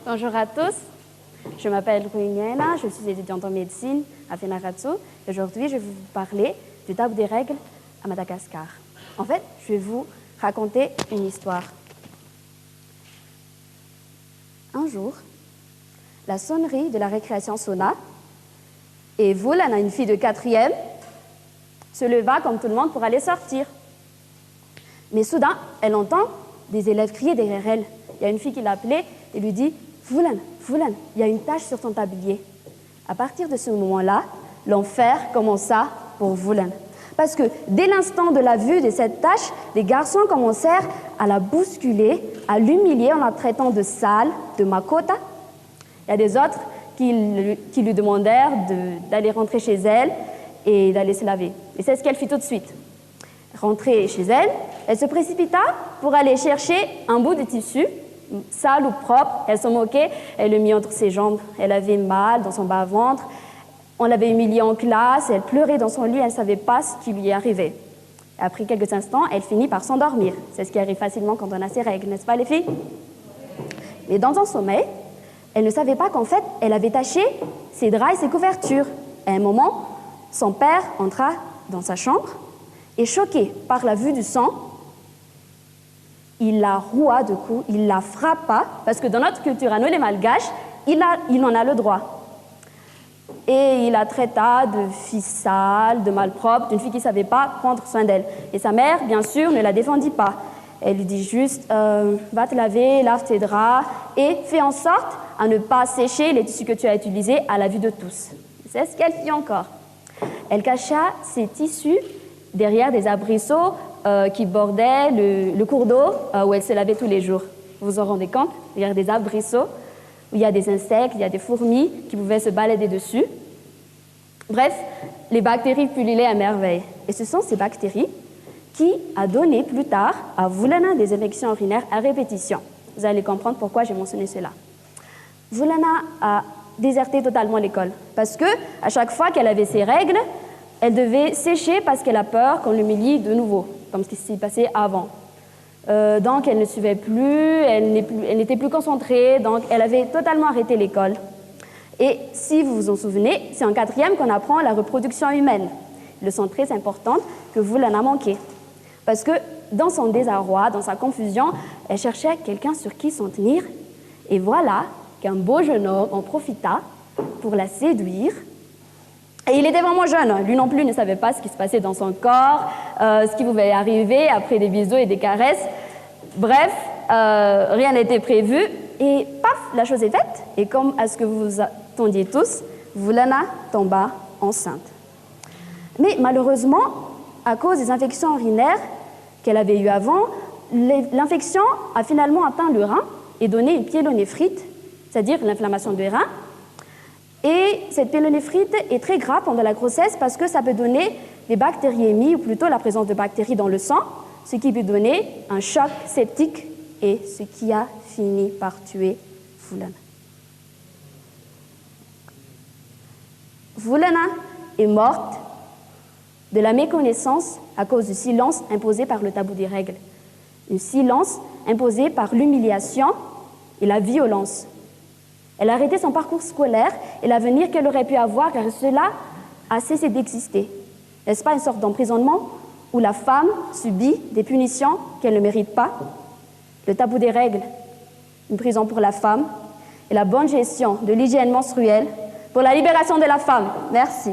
Bonjour à tous, je m'appelle Ruiniena, je suis étudiante en médecine à Fenaratsu. Aujourd'hui, je vais vous parler du tabou des règles à Madagascar. En fait, je vais vous raconter une histoire. Un jour, la sonnerie de la récréation sonna et Vulana, une fille de 4e, se leva comme tout le monde pour aller sortir. Mais soudain, elle entend des élèves crier derrière elle. Il y a une fille qui l'appelait et lui dit « Vulana, Vulana, il y a une tache sur ton tablier. » À partir de ce moment-là, l'enfer commença pour Vulana. Parce que dès l'instant de la vue de cette tache, les garçons commencèrent à la bousculer, à l'humilier en la traitant de sale, de makota. Il y a des autres qui lui demandèrent d'aller rentrer chez elle et d'aller se laver. Et c'est ce qu'elle fit tout de suite. Rentrée chez elle, elle se précipita pour aller chercher un bout de tissu, sale ou propre. Elle s'en moquait, elle le mit entre ses jambes. Elle avait mal dans son bas-ventre. On l'avait humiliée en classe, elle pleurait dans son lit, elle ne savait pas ce qui lui arrivait. Après quelques instants, elle finit par s'endormir. C'est ce qui arrive facilement quand on a ses règles, n'est-ce pas les filles? Mais dans son sommeil, elle ne savait pas qu'en fait, elle avait taché ses draps et ses couvertures. À un moment, son père entra dans sa chambre et, choqué par la vue du sang, il la roua de coups, il la frappa, parce que dans notre culture, à nous les Malgaches, il en a le droit. Et il la traita de fille sale, de malpropre, d'une fille qui ne savait pas prendre soin d'elle. Et sa mère, bien sûr, ne la défendit pas. Elle lui dit juste va te laver, lave tes draps et fais en sorte à ne pas sécher les tissus que tu as utilisés à la vue de tous. C'est ce qu'elle fit encore. Elle cacha ses tissus derrière des arbrisseaux qui bordaient le cours d'eau où elle se lavait tous les jours. Vous vous en rendez compte? Derrière des arbrisseaux où il y a des insectes, il y a des fourmis qui pouvaient se balader dessus. Bref, les bactéries pullulaient à merveille. Et ce sont ces bactéries qui a donné plus tard à Vulana des infections urinaires à répétition. Vous allez comprendre pourquoi j'ai mentionné cela. Vulana a déserté totalement l'école parce que à chaque fois qu'elle avait ses règles, elle devait sécher parce qu'elle a peur qu'on l'humilie de nouveau, comme ce qui s'est passé avant. Donc elle ne suivait plus, elle n'était plus concentrée, donc elle avait totalement arrêté l'école. Et si vous vous en souvenez, c'est en 4e qu'on apprend la reproduction humaine, leçon très importante que Vulana manquait. Parce que dans son désarroi, dans sa confusion, elle cherchait quelqu'un sur qui s'en tenir. Et voilà qu'un beau jeune homme en profita pour la séduire. Et il était vraiment jeune. Lui non plus ne savait pas ce qui se passait dans son corps, ce qui pouvait arriver après des bisous et des caresses. Bref, rien n'était prévu. Et paf, la chose est faite. Et comme à ce que vous attendiez tous, Vulana tomba enceinte. Mais malheureusement, à cause des infections urinaires qu'elle avait eues avant, l'infection a finalement atteint le rein et donné une pyélonéphrite, c'est-à-dire l'inflammation du rein. Et cette pyélonéphrite est très grave pendant la grossesse parce que ça peut donner des bactériémies, ou plutôt la présence de bactéries dans le sang, ce qui peut donner un choc septique et ce qui a fini par tuer Vulana. Vulana est morte de la méconnaissance à cause du silence imposé par le tabou des règles. Un silence imposé par l'humiliation et la violence. Elle a arrêté son parcours scolaire et l'avenir qu'elle aurait pu avoir car cela a cessé d'exister. N'est-ce pas une sorte d'emprisonnement où la femme subit des punitions qu'elle ne mérite pas? Le tabou des règles, une prison pour la femme et la bonne gestion de l'hygiène menstruelle pour la libération de la femme. Merci.